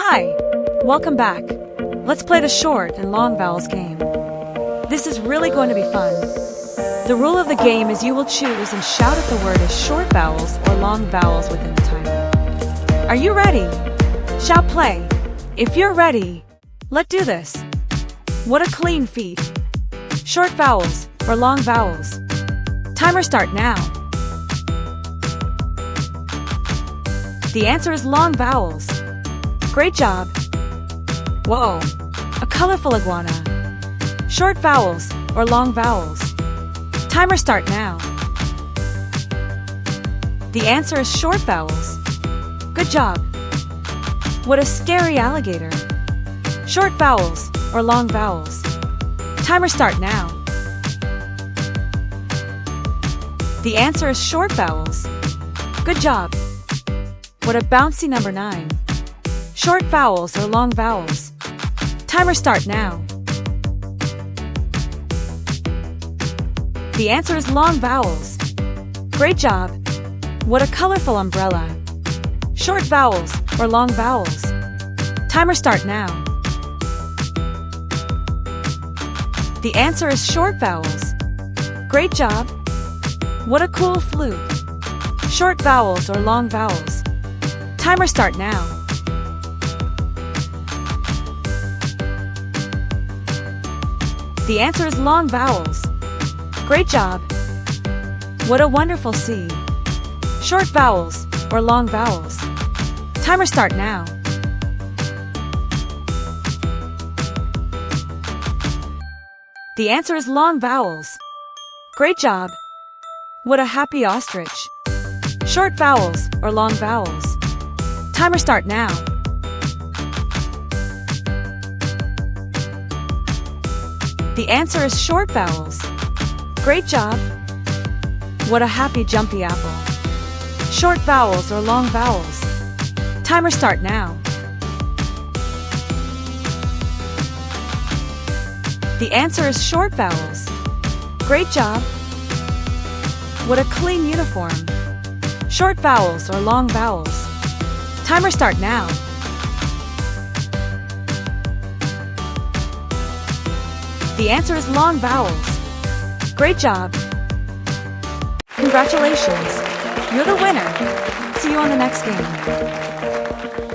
Hi! Welcome back. Let's play the short and long vowels game. This is really going to be fun. The rule of the game is you will choose and shout at the word as short vowels or long vowels within the timer. Are you ready? Shout play. If you're ready, let's do this. What a clean feat. Short vowels or long vowels. Timer start now. The answer is long vowels. Great job. Whoa, a colorful iguana. Short vowels or long vowels. Timer start now. The answer is short vowels. Good job. What a scary alligator. Short vowels or long vowels. Timer start now. The answer is short vowels. Good job. What a bouncy number 9. Short vowels or long vowels. Timer start now. The answer is long vowels. Great job. What a colorful umbrella. Short vowels or long vowels. Timer start now. The answer is short vowels. Great job. What a cool flute. Short vowels or long vowels. Timer start now. The answer is long vowels. Great job. What a wonderful sea. Short vowels or long vowels. Timer start now. The answer is long vowels. Great job. What a happy ostrich. Short vowels or long vowels. Timer start now. The answer is short vowels. Great job. What a happy jumpy apple. Short vowels or long vowels. Timer start now. The answer is short vowels. Great job. What a clean uniform. Short vowels or long vowels. Timer start now. The answer is long vowels. Great job. Congratulations. You're the winner. See you on the next game.